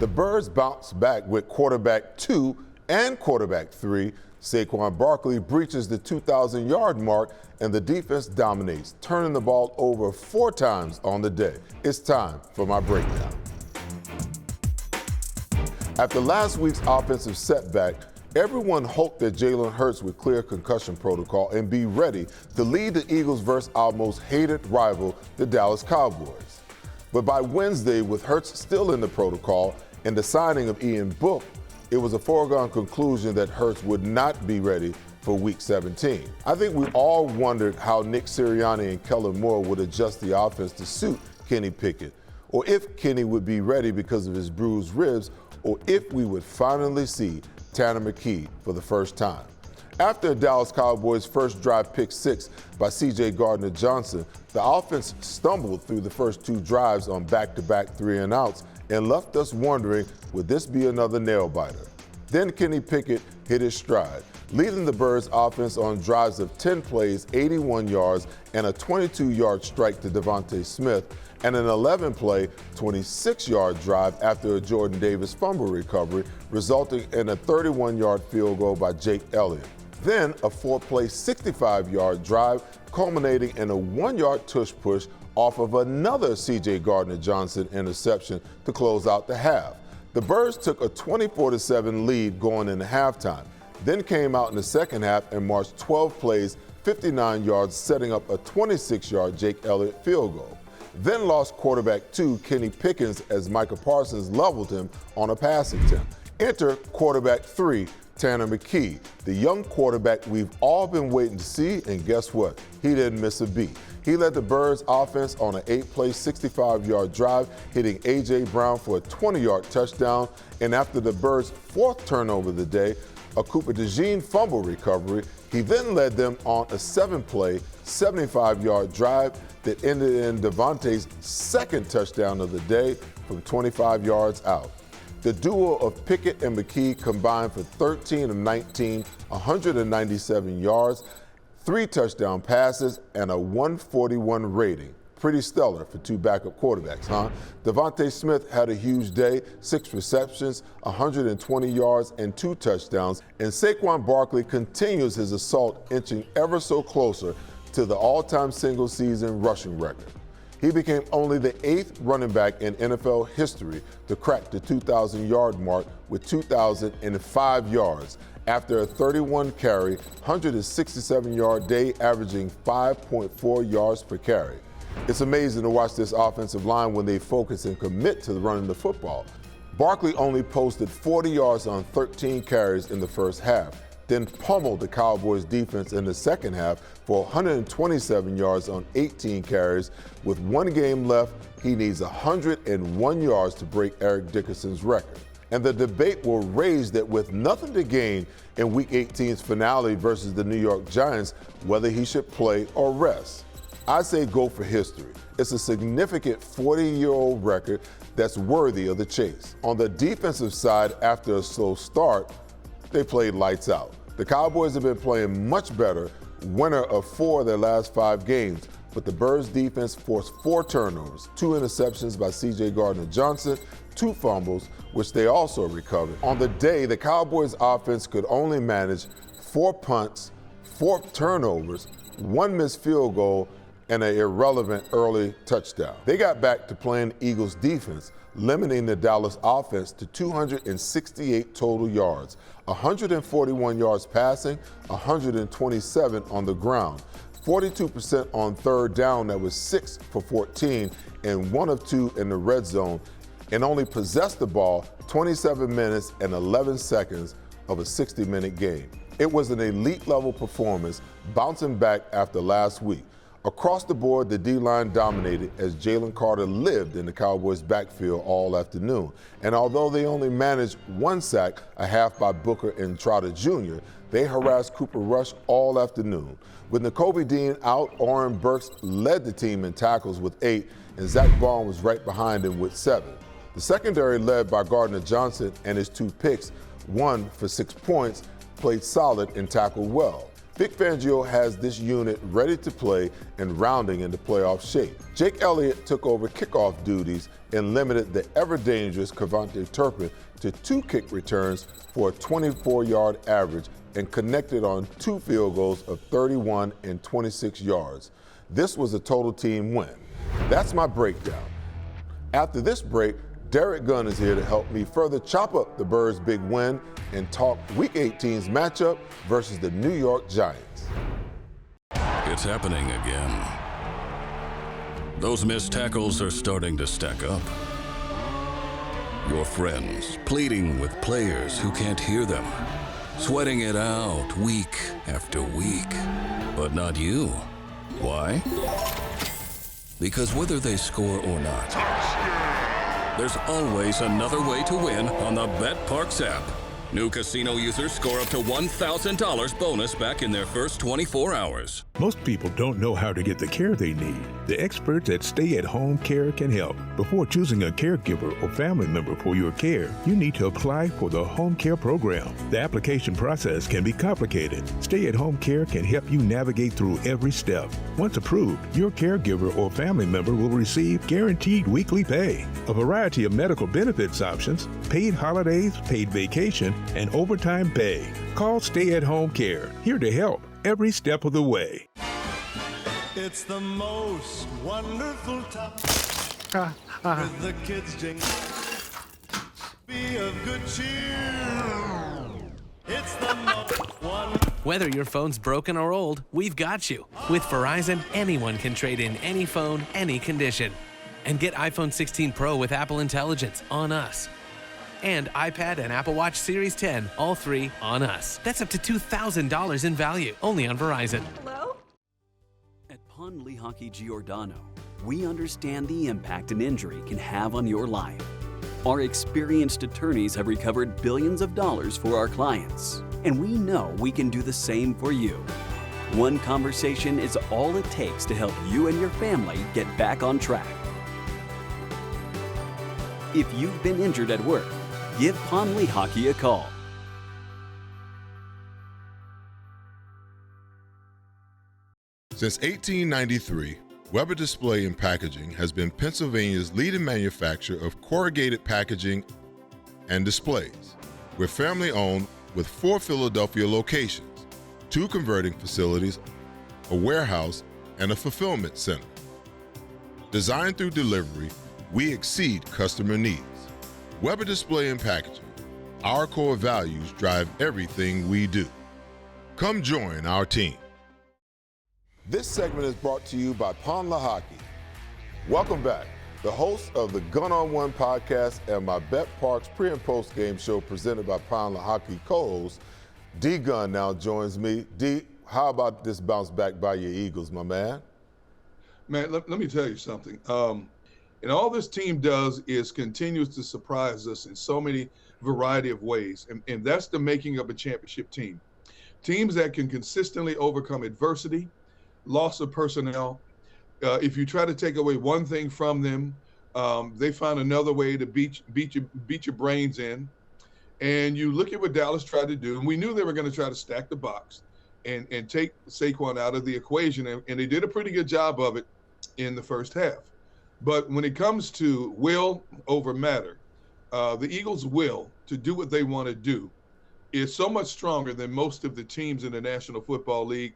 The Birds bounce back with quarterback 2 and quarterback 3. Saquon Barkley breaches the 2,000-yard mark, and the defense dominates, turning the ball over 4 times on the day. It's time for my breakdown. After last week's offensive setback, everyone hoped that Jalen Hurts would clear concussion protocol and be ready to lead the Eagles versus our most hated rival, the Dallas Cowboys. But by Wednesday, with Hurts still in the protocol and the signing of Ian Book, it was a foregone conclusion that Hurts would not be ready for Week 17. I think we all wondered how Nick Sirianni and Kellen Moore would adjust the offense to suit Kenny Pickett, or if Kenny would be ready because of his bruised ribs, or if we would finally see Tanner McKee for the first time. After Dallas Cowboys' first drive pick 6 by C.J. Gardner-Johnson, the offense stumbled through the first 2 drives on back-to-back 3-and-outs and left us wondering, would this be another nail-biter? Then Kenny Pickett hit his stride, leading the Birds offense on drives of 10 plays, 81 yards, and a 22-yard strike to Devontae Smith, and an 11-play, 26-yard drive after a Jordan Davis fumble recovery, resulting in a 31-yard field goal by Jake Elliott. Then a 4-play, 65-yard drive, culminating in a 1-yard tush-push off of another C.J. Gardner-Johnson interception to close out the half. The Birds took a 24-7 lead going into halftime, then came out in the second half and marched 12 plays, 59 yards, setting up a 26-yard Jake Elliott field goal. Then lost quarterback 2, Kenny Pickett, as Micah Parsons leveled him on a pass attempt. Enter quarterback 3, Tanner McKee, the young quarterback we've all been waiting to see, and guess what? He didn't miss a beat. He led the Birds offense on an 8-play, 65-yard drive, hitting A.J. Brown for a 20-yard touchdown, and after the Birds' 4th turnover of the day, a Cooper DeJean fumble recovery, he then led them on a 7-play, 75-yard drive that ended in Devontae's 2nd touchdown of the day from 25 yards out. The duo of Pickett and McKee combined for 13 of 19, 197 yards, 3 touchdown passes, and a 141 rating. Pretty stellar for 2 backup quarterbacks, huh? Devontae Smith had a huge day, 6 receptions, 120 yards, and 2 touchdowns. And Saquon Barkley continues his assault, inching ever so closer to the all-time single-season rushing record. He became only the 8th running back in NFL history to crack the 2,000-yard mark with 2,005 yards after a 31-carry, 167-yard day, averaging 5.4 yards per carry. It's amazing to watch this offensive line when they focus and commit to running the football. Barkley only posted 40 yards on 13 carries in the first half, then pummeled the Cowboys defense in the second half for 127 yards on 18 carries. With 1 game left, he needs 101 yards to break Eric Dickerson's record. And the debate will rage that with nothing to gain in Week 18's finale versus the New York Giants, whether he should play or rest. I say go for history. It's a significant 40-year-old record that's worthy of the chase. On the defensive side, after a slow start, they played lights out. The Cowboys have been playing much better, winner of 4 of their last 5 games, but the Birds defense forced 4 turnovers, 2 interceptions by C.J. Gardner-Johnson, 2 fumbles, which they also recovered. On the day, the Cowboys offense could only manage 4 punts, 4 turnovers, 1 missed field goal, and an irrelevant early touchdown. They got back to playing Eagles defense, limiting the Dallas offense to 268 total yards, 141 yards passing, 127 on the ground, 42% on 3rd down, that was 6 for 14, and 1 of 2 in the red zone, and only possessed the ball 27 minutes and 11 seconds of a 60-minute game. It was an elite-level performance, bouncing back after last week. Across the board, the D-line dominated as Jalen Carter lived in the Cowboys' backfield all afternoon. And although they only managed 1 sack, a half by Booker and Trotter Jr., they harassed Cooper Rush all afternoon. With Nakobe Dean out, Oren Burks led the team in tackles with 8, and Zach Baun was right behind him with 7. The secondary, led by Gardner-Johnson and his 2 picks, 1 for 6 points, played solid and tackled well. Vic Fangio has this unit ready to play and rounding into playoff shape. Jake Elliott took over kickoff duties and limited the ever-dangerous Cavante Turpin to 2 kick returns for a 24-yard average and connected on 2 field goals of 31 and 26 yards. This was a total team win. That's my breakdown. After this break, Derrick Gunn is here to help me further chop up the Birds' big win and talk Week 18's matchup versus the New York Giants. It's happening again. Those missed tackles are starting to stack up. Your friends pleading with players who can't hear them, sweating it out week after week. But not you. Why? Because whether they score or not, there's always another way to win on the BetParx app. New casino users score up to $1,000 bonus back in their first 24 hours. Most people don't know how to get the care they need. The experts at Stay at Home Care can help. Before choosing a caregiver or family member for your care, you need to apply for the Home Care Program. The application process can be complicated. Stay at Home Care can help you navigate through every step. Once approved, your caregiver or family member will receive guaranteed weekly pay, a variety of medical benefits options, paid holidays, paid vacation, and overtime pay. Call Stay at Home Care, here to help every step of the way. It's the most wonderful time with the kids jingle. Be of good cheer. It's the most wonderful. Whether your phone's broken or old, we've got you. With Verizon, anyone can trade in any phone, any condition. And get iPhone 16 Pro with Apple Intelligence on us. And iPad and Apple Watch Series 10, all 3 on us. That's up to $2,000 in value, only on Verizon. Hello? At Pond Lehocky Giordano, we understand the impact an injury can have on your life. Our experienced attorneys have recovered billions of dollars for our clients, and we know we can do the same for you. One conversation is all it takes to help you and your family get back on track. If you've been injured at work, give Pond Lehocky a call. Since 1893, Weber Display and Packaging has been Pennsylvania's leading manufacturer of corrugated packaging and displays. We're family-owned with 4 Philadelphia locations, 2 converting facilities, a warehouse, and a fulfillment center. Designed through delivery, we exceed customer needs. Weber Display and Packaging. Our core values drive everything we do. Come join our team. This segment is brought to you by Pond Lehocky. Welcome back. The host of the Gun on One podcast and my BetParx pre and post game show presented by Pond Lehocky co-host D-Gunn now joins me. D, how about this bounce back by your Eagles, my man? Man, let me tell you something. And all this team does is continues to surprise us in so many variety of ways. And that's the making of a championship team. Teams that can consistently overcome adversity, loss of personnel. If you try to take away one thing from them, they find another way to beat your brains in. And you look at what Dallas tried to do, and we knew they were going to try to stack the box and take Saquon out of the equation. And they did a pretty good job of it in the first half. But when it comes to will over matter, the Eagles' will to do what they want to do is so much stronger than most of the teams in the National Football League.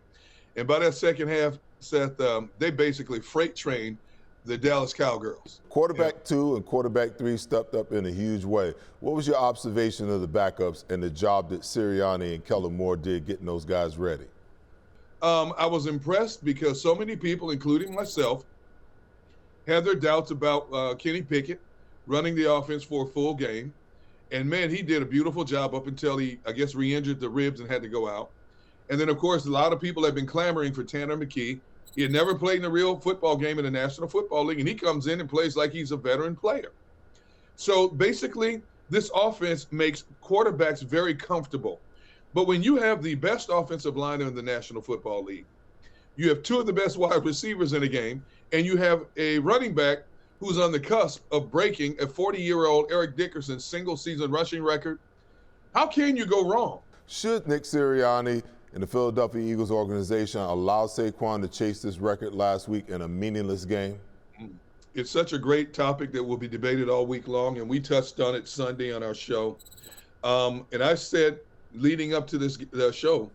And by that second half, Seth, they basically freight trained the Dallas Cowgirls. Quarterback 2 and quarterback 3 stepped up in a huge way. What was your observation of the backups and the job that Sirianni and Kellen Moore did getting those guys ready? I was impressed because so many people, including myself, had their doubts about Kenny Pickett running the offense for a full game. And, man, he did a beautiful job up until he, I guess, re-injured the ribs and had to go out. And then, of course, a lot of people have been clamoring for Tanner McKee. He had never played in a real football game in the National Football League, and he comes in and plays like he's a veteran player. So, basically, this offense makes quarterbacks very comfortable. But when you have the best offensive line in the National Football League, you have 2 of the best wide receivers in the game, and you have a running back who's on the cusp of breaking a 40-year-old Eric Dickerson's single-season rushing record. How can you go wrong? Should Nick Sirianni and the Philadelphia Eagles organization allowed Saquon to chase this record last week in a meaningless game? It's such a great topic that will be debated all week long, and we touched on it Sunday on our show. And I said, leading up to this show,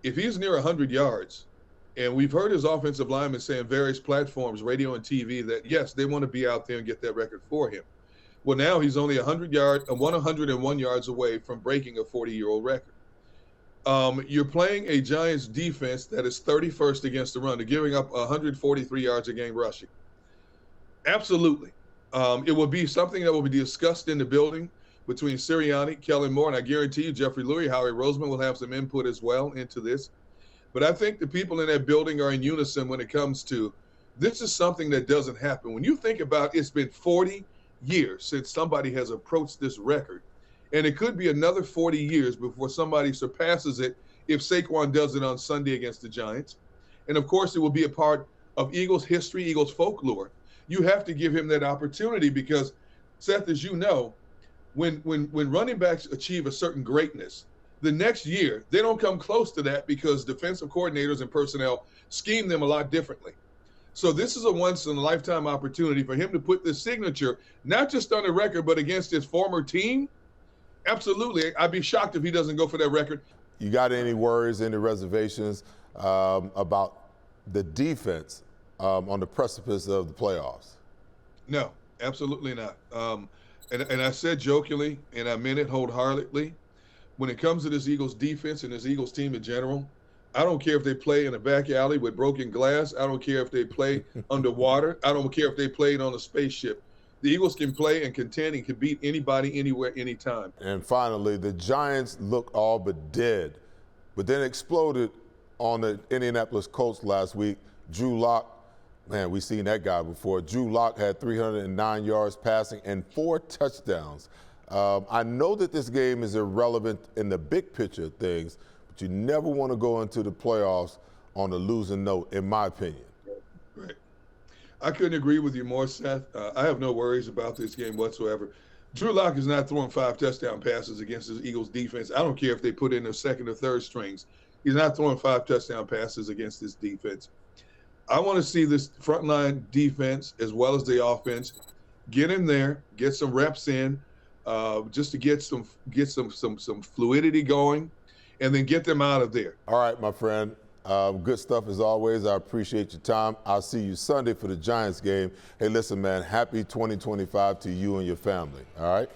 if he's near 100 yards, and we've heard his offensive linemen say on various platforms, radio and TV, that yes, they want to be out there and get that record for him. Well, now he's only 101 yards away from breaking a 40-year-old record. You're playing a Giants defense that is 31st against the run. They're giving up 143 yards a game rushing. Absolutely. It will be something that will be discussed in the building between Sirianni, Kellen Moore, and I guarantee you Jeffrey Lurie, Howie Roseman will have some input as well into this. But I think the people in that building are in unison when it comes to this is something that doesn't happen. When you think about it's been 40 years since somebody has approached this record, and it could be another 40 years before somebody surpasses it if Saquon does it on Sunday against the Giants. And, of course, it will be a part of Eagles history, Eagles folklore. You have to give him that opportunity because, Seth, as you know, when running backs achieve a certain greatness, the next year they don't come close to that because defensive coordinators and personnel scheme them a lot differently. So this is a once-in-a-lifetime opportunity for him to put this signature, not just on the record, but against his former team. Absolutely. I'd be shocked if he doesn't go for that record. You got any worries, any reservations about the defense on the precipice of the playoffs? No, absolutely not. And I said jokingly, and I meant it wholeheartedly, when it comes to this Eagles defense and this Eagles team in general, I don't care if they play in a back alley with broken glass. I don't care if they play underwater. I don't care if they played on a spaceship. The Eagles can play and contend and can beat anybody, anywhere, anytime. And finally, the Giants looked all but dead, but then exploded on the Indianapolis Colts last week. Drew Lock, man, we've seen that guy before. Drew Lock had 309 yards passing and 4 touchdowns. I know that this game is irrelevant in the big picture of things, but you never want to go into the playoffs on a losing note, in my opinion. Right. I couldn't agree with you more, Seth. I have no worries about this game whatsoever. Drew Lock is not throwing 5 touchdown passes against the Eagles defense. I don't care if they put in their second or third strings. He's not throwing 5 touchdown passes against this defense. I want to see this frontline defense as well as the offense get in there, get some reps in, just to get some fluidity going, and then get them out of there. All right, my friend. Good stuff as always. I appreciate your time. I'll see you Sunday for the Giants game. Hey, listen, man, happy 2025 to you and your family, all right?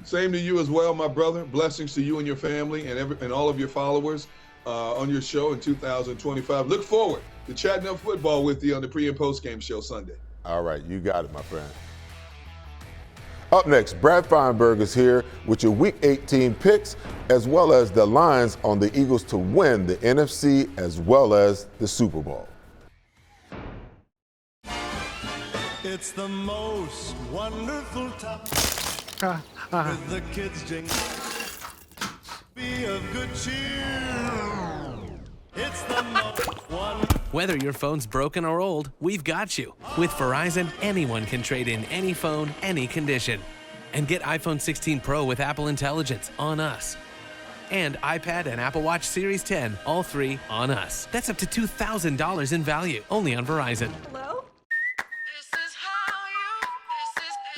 Same to you as well, my brother. Blessings to you and your family and all of your followers on your show in 2025. Look forward to chatting up football with you on the pre- and post-game show Sunday. All right, you got it, my friend. Up next, Brad Feinberg is here with your Week 18 picks, as well as the lines on the Eagles to win the NFC as well as the Super Bowl. It's the most wonderful time with the kids jingle. Be of good cheer. It's the most wonderful. Whether your phone's broken or old, we've got you. With Verizon, anyone can trade in any phone, any condition. And get iPhone 16 Pro with Apple Intelligence on us. And iPad and Apple Watch Series 10, all 3 on us. That's up to $2,000 in value, only on Verizon. Hello?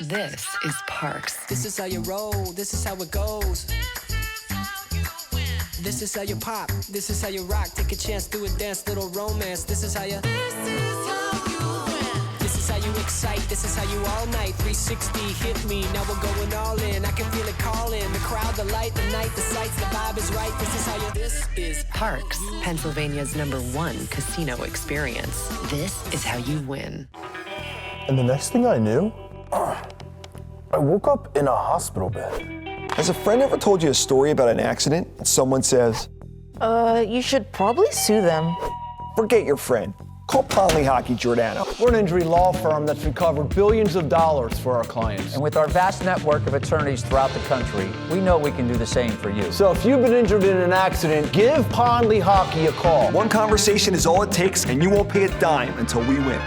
This is Parks. This is how you roll, this is how it goes. This is how you pop, this is how you rock. Take a chance, do a dance, little romance. This is how you. This is how you win. This is how you excite, this is how you all night. 360 hit me, now we're going all in. I can feel it calling, the crowd, the light, the night, the sights, the vibe is right. This is how you. This is Parks, Pennsylvania's #1 casino experience. This is how you win. And the next thing I knew, I woke up in a hospital bed. Has a friend ever told you a story about an accident and someone says, you should probably sue them. forget your friend. Call Ponley Hockey Giordano. We're an injury law firm that's recovered billions of dollars for our clients. And with our vast network of attorneys throughout the country, we know we can do the same for you. So if you've been injured in an accident, give Ponley Hockey a call. One conversation is all it takes, and you won't pay a dime until we win.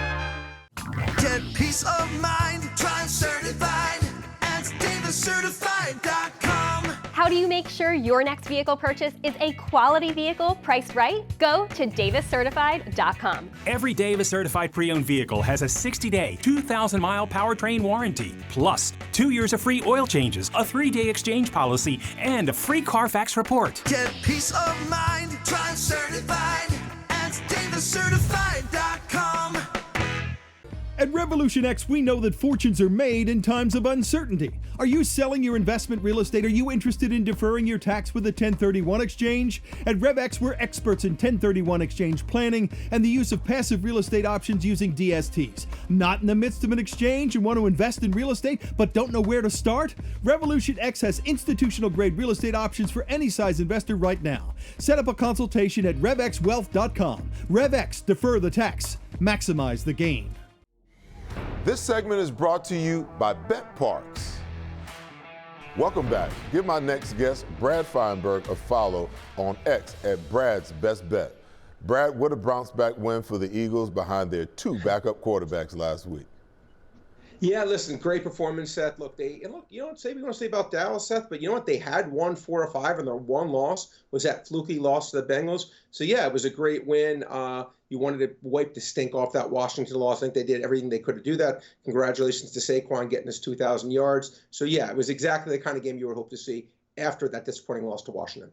Get peace of mind, drive certified at DavisCertified.com. How do you make sure your next vehicle purchase is a quality vehicle priced right? Go to daviscertified.com. Every Davis certified pre-owned vehicle has a 60-day, 2,000-mile powertrain warranty, plus 2 years of free oil changes, a 3-day exchange policy, and a free Carfax report. Get peace of mind, drive certified at daviscertified.com. At Revolution X, we know that fortunes are made in times of uncertainty. Are you selling your investment real estate? Are you interested in deferring your tax with a 1031 exchange? At RevX, we're experts in 1031 exchange planning and the use of passive real estate options using DSTs. Not in the midst of an exchange and want to invest in real estate but don't know where to start? Revolution X has institutional grade real estate options for any size investor right now. Set up a consultation at RevXWealth.com. RevX, defer the tax, maximize the gain. This segment is brought to you by Bet Parks. Welcome back. Give my next guest, Brad Feinberg, a follow on X at Brad's Best Bet. Brad, what a bounce back win for the Eagles behind their 2 backup quarterbacks last week. Yeah, listen, great performance, Seth. Look, you know what we want to say about Dallas, Seth, but you know what? They had won 4 or 5, and their one loss was that fluky loss to the Bengals. So, yeah, it was a great win. You wanted to wipe the stink off that Washington loss. I think they did everything they could to do that. Congratulations to Saquon getting his 2,000 yards. So, yeah, it was exactly the kind of game you would hope to see after that disappointing loss to Washington.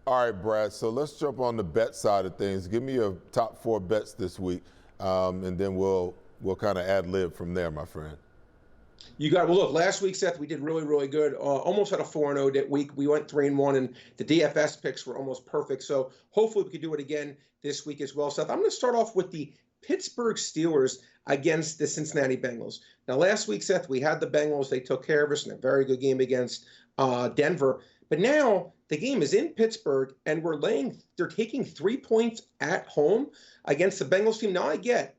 All right, Brad, so let's jump on the bet side of things. Give me your top 4 bets this week, and then we'll kind of ad-lib from there, my friend. You got, well, look, last week, Seth, we did really, really good. Almost had a 4-0 week. We went 3-1, and the DFS picks were almost perfect. So hopefully we could do it again this week as well, Seth. I'm going to start off with the Pittsburgh Steelers against the Cincinnati Bengals. Now, last week, Seth, we had the Bengals. They took care of us in a very good game against Denver. But now the game is in Pittsburgh, and they're taking 3 points at home against the Bengals team. Now, I get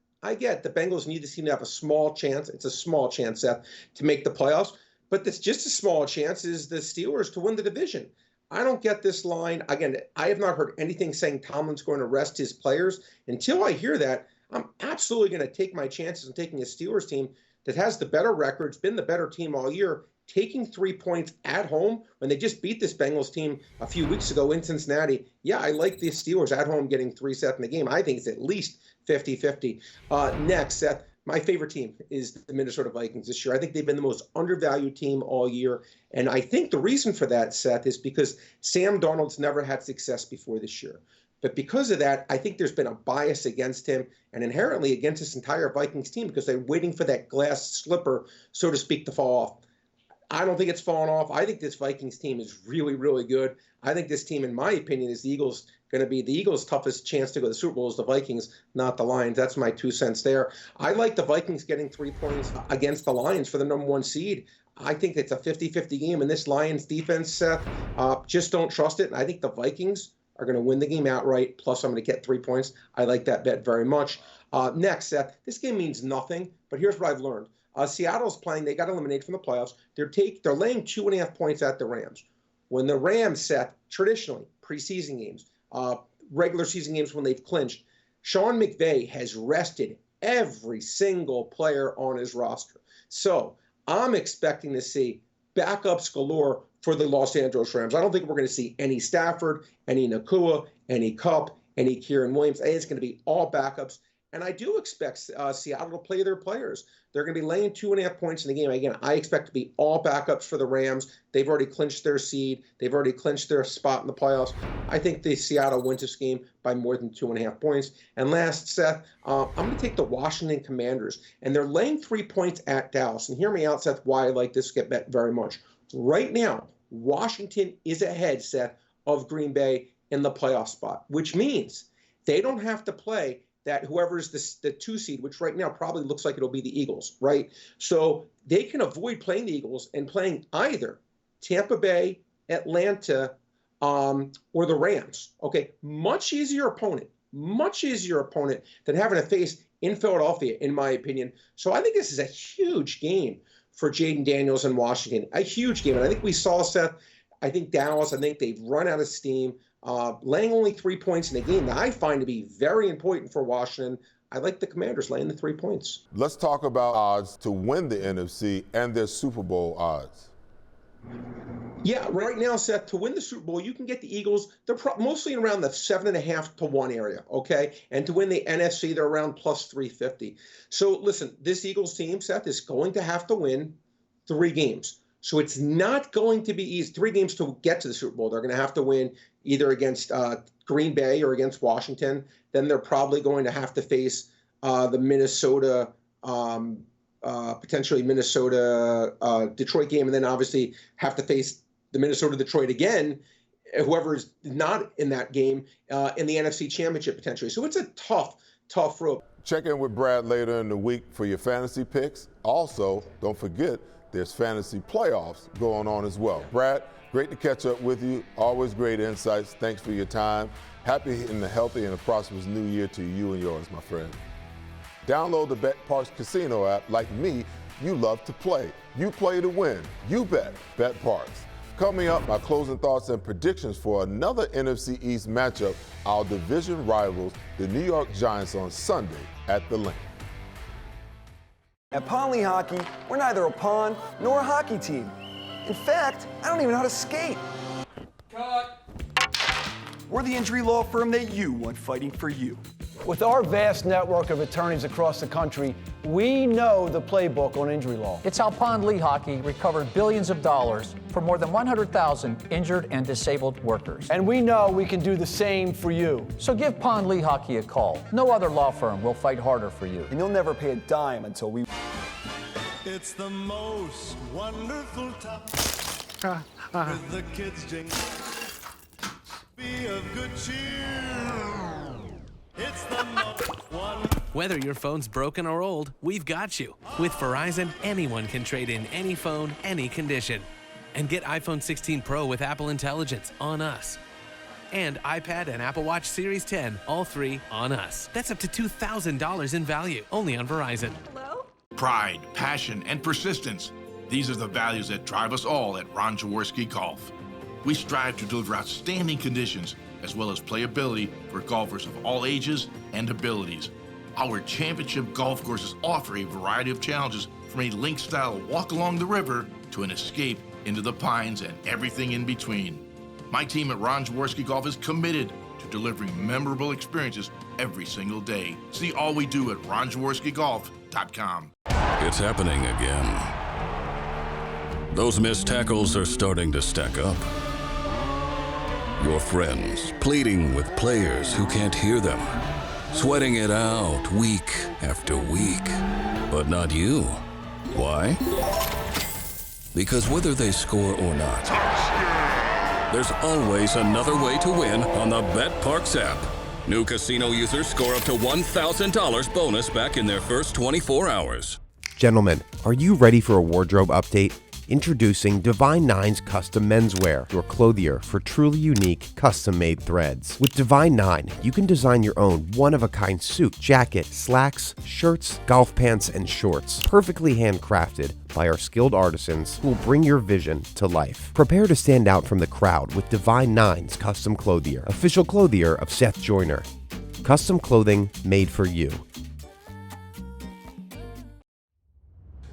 the Bengals need to seem to have a small chance. It's a small chance, Seth, to make the playoffs. But it's just as small a chance as the Steelers to win the division. I don't get this line. Again, I have not heard anything saying Tomlin's going to rest his players. Until I hear that, I'm absolutely going to take my chances in taking a Steelers team that has the better record, it's been the better team all year, taking 3 points at home when they just beat this Bengals team a few weeks ago in Cincinnati. Yeah, I like the Steelers at home getting 3 sets in the game. I think it's at least 50-50. Next, Seth, my favorite team is the Minnesota Vikings this year. I think they've been the most undervalued team all year. And I think the reason for that, Seth, is because Sam Darnold's never had success before this year. But because of that, I think there's been a bias against him and inherently against this entire Vikings team because they're waiting for that glass slipper, so to speak, to fall off. I don't think it's fallen off. I think this Vikings team is really, really good. I think this team, in my opinion, is going to be the Eagles' toughest chance to go to the Super Bowl is the Vikings, not the Lions. That's my 2 cents there. I like the Vikings getting 3 points against the Lions for the #1 seed. I think it's a 50-50 game, and this Lions defense, Seth, just don't trust it. And I think the Vikings are going to win the game outright, plus I'm going to get 3 points. I like that bet very much. Next, Seth, this game means nothing, but here's what I've learned. Seattle's playing. They got eliminated from the playoffs. They're laying 2.5 points at the Rams. When the Rams, Seth, traditionally, preseason games, regular season games when they've clinched, Sean McVay has rested every single player on his roster. So I'm expecting to see backups galore for the Los Angeles Rams. I don't think we're going to see any Stafford, any Nakua, any Kupp, any Kieran Williams. It's going to be all backups. And I do expect Seattle to play their players. They're going to be laying 2.5 points in the game. Again, I expect to be all backups for the Rams. They've already clinched their seed. They've already clinched their spot in the playoffs. I think the Seattle wins this game by more than 2.5 points. And last, Seth, I'm going to take the Washington Commanders. And they're laying 3 points at Dallas. And hear me out, Seth, why I like this get bet very much. Right now, Washington is ahead, Seth, of Green Bay in the playoff spot, which means they don't have to play that whoever's the 2 seed, which right now probably looks like it'll be the Eagles, right? So they can avoid playing the Eagles and playing either Tampa Bay, Atlanta, or the Rams. Okay, much easier opponent than having to face in Philadelphia, in my opinion. So I think this is a huge game for Jaden Daniels in Washington, a huge game. And I think we saw, Seth, I think Dallas, I think they've run out of steam. Laying only 3 points in a game that I find to be very important for Washington. I like the Commanders laying the 3 points. Let's talk about odds to win the NFC and their Super Bowl odds. Yeah, right now, Seth, to win the Super Bowl, you can get the Eagles. They're mostly around the 7.5 to 1 area, okay? And to win the NFC, they're around plus 350. So listen, this Eagles team, Seth, is going to have to win 3 games. So it's not going to be easy. 3 games to get to the Super Bowl. They're going to have to win either against Green Bay or against Washington. Then they're probably going to have to face the Minnesota, potentially Minnesota Detroit game, and then obviously have to face the Minnesota-Detroit again, whoever is not in that game, in the NFC Championship potentially. So it's a tough road. Check in with Brad later in the week for your fantasy picks. Also, don't forget, there's fantasy playoffs going on as well. Brad, great to catch up with you. Always great insights. Thanks for your time. Happy and a healthy and a prosperous new year to you and yours, my friend. Download the BetParks Casino app. Like me, you love to play. You play to win. You bet. BetParks. Coming up, my closing thoughts and predictions for another NFC East matchup, our division rivals, the New York Giants, on Sunday at the Linc. At Pond Lee Hockey, we're neither a pond nor a hockey team. In fact, I don't even know how to skate. Cut. We're the injury law firm that you want fighting for you. With our vast network of attorneys across the country, we know the playbook on injury law. It's how Pond Lee Hockey recovered billions of dollars for more than 100,000 injured and disabled workers. And we know we can do the same for you. So give Pond Lee Hockey a call. No other law firm will fight harder for you. And you'll never pay a dime until we... It's the most wonderful time with the kids jingle. Be of good cheer. It's the most wonderful. Whether your phone's broken or old, we've got you. With Verizon, anyone can trade in any phone, any condition. And get iPhone 16 Pro with Apple Intelligence on us. And iPad and Apple Watch Series 10, all 3 on us. That's up to $2,000 in value, only on Verizon. Hello? Pride, passion, and persistence. These are the values that drive us all at Ron Jaworski Golf. We strive to deliver outstanding conditions as well as playability for golfers of all ages and abilities. Our championship golf courses offer a variety of challenges, from a link-style walk along the river to an escape into the pines and everything in between. My team at Ron Jaworski Golf is committed to delivering memorable experiences every single day. See all we do at ronjaworskigolf.com. It's happening again. Those missed tackles are starting to stack up. Your friends pleading with players who can't hear them. Sweating it out week after week. But not you. Why? Because whether they score or not, there's always another way to win on the BetParks app. New casino users score up to $1,000 bonus back in their first 24 hours. Gentlemen, are you ready for a wardrobe update? Introducing Divine Nine's Custom Menswear, your clothier for truly unique, custom-made threads. With Divine Nine, you can design your own one-of-a-kind suit, jacket, slacks, shirts, golf pants, and shorts, perfectly handcrafted by our skilled artisans who will bring your vision to life. Prepare to stand out from the crowd with Divine Nine's Custom Clothier, official clothier of Seth Joyner. Custom clothing made for you.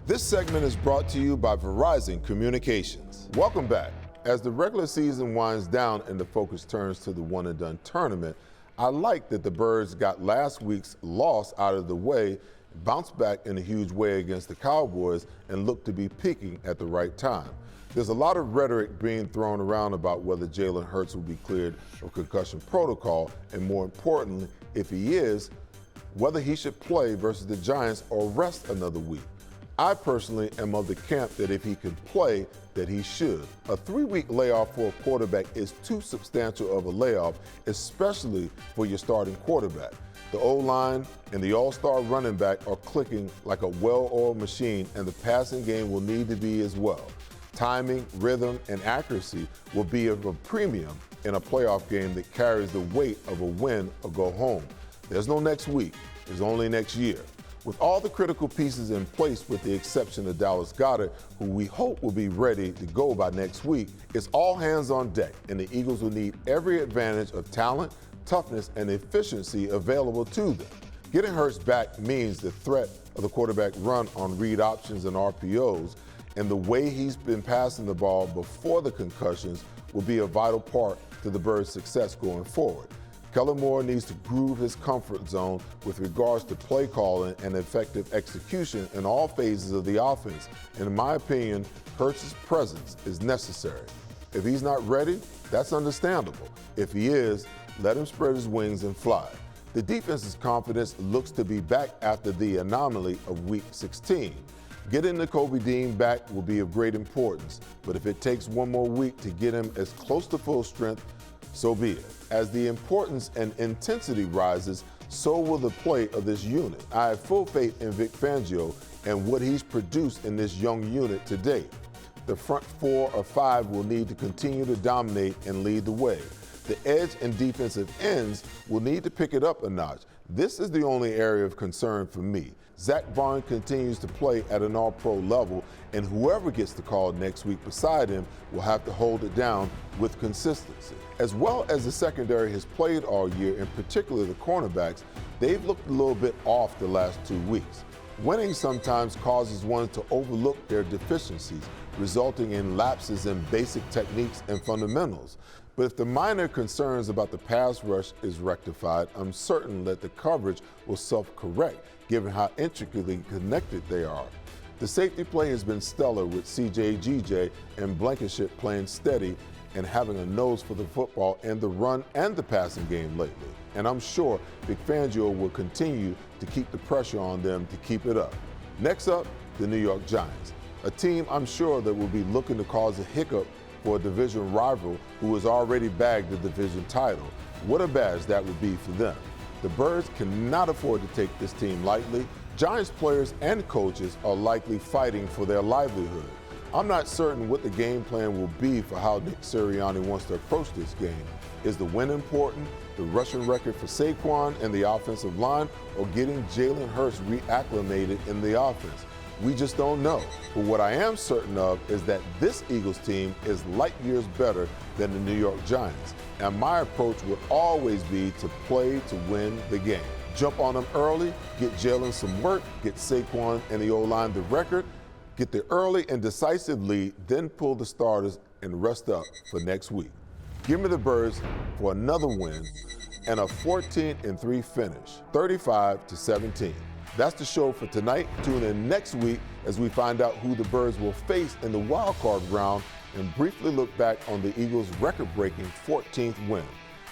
This segment is brought to you by Verizon Communications. Welcome back. As the regular season winds down and the focus turns to the one-and-done tournament, I like that the Birds got last week's loss out of the way, bounced back in a huge way against the Cowboys, and look to be peaking at the right time. There's a lot of rhetoric being thrown around about whether Jalen Hurts will be cleared of concussion protocol, and more importantly, if he is, whether he should play versus the Giants or rest another week. I personally am of the camp that if he can play, that he should. A 3-week layoff for a quarterback is too substantial of a layoff, especially for your starting quarterback. The O-line and the all-star running back are clicking like a well-oiled machine, and the passing game will need to be as well. Timing, rhythm, and accuracy will be of a premium in a playoff game that carries the weight of a win or go home. There's no next week, there's only next year. With all the critical pieces in place, with the exception of Dallas Goedert, who we hope will be ready to go by next week, it's all hands on deck, and the Eagles will need every advantage of talent, toughness, and efficiency available to them. Getting Hurts back means the threat of the quarterback run on read options and RPOs and the way he's been passing the ball before the concussions will be a vital part to the Birds' success going forward. Kellen Moore needs to groove his comfort zone with regards to play calling and effective execution in all phases of the offense. And in my opinion, Hurts' presence is necessary. If he's not ready, that's understandable. If he is, let him spread his wings and fly. The defense's confidence looks to be back after the anomaly of Week 16. Getting Nakobe Dean back will be of great importance, but if it takes one more week to get him as close to full strength, so be it. As the importance and intensity rises, so will the play of this unit. I have full faith in Vic Fangio and what he's produced in this young unit to date. The front 4 or 5 will need to continue to dominate and lead the way. The edge and defensive ends will need to pick it up a notch. This is the only area of concern for me. Zach Barnes continues to play at an all-pro level, and whoever gets the call next week beside him will have to hold it down with consistency. As well as the secondary has played all year, in particular the cornerbacks, they've looked a little bit off the last 2 weeks. Winning sometimes causes one to overlook their deficiencies, resulting in lapses in basic techniques and fundamentals. But if the minor concerns about the pass rush is rectified, I'm certain that the coverage will self-correct, given how intricately connected they are. The safety play has been stellar with CJ GJ and Blankenship playing steady and having a nose for the football in the run and the passing game lately. And I'm sure Vic Fangio will continue to keep the pressure on them to keep it up. Next up, the New York Giants, a team I'm sure that will be looking to cause a hiccup for a division rival who has already bagged the division title. What a badge that would be for them. The Birds cannot afford to take this team lightly. Giants players and coaches are likely fighting for their livelihood. I'm not certain what the game plan will be for how Nick Sirianni wants to approach this game. Is the win important, the rushing record for Saquon and the offensive line, or getting Jalen Hurts reacclimated in the offense? We just don't know. But what I am certain of is that this Eagles team is light years better than the New York Giants. And my approach would always be to play to win the game. Jump on them early, get Jalen some work, get Saquon and the O-line the record, get the early and decisive lead, then pull the starters and rest up for next week. Give me the Birds for another win and a 14-3 finish, 35-17. That's the show for tonight. Tune in next week as we find out who the Birds will face in the wild card round and briefly look back on the Eagles' record-breaking 14th win.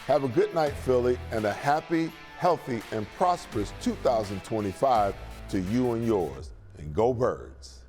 Have a good night, Philly, and a happy, healthy, and prosperous 2025 to you and yours. And go Birds.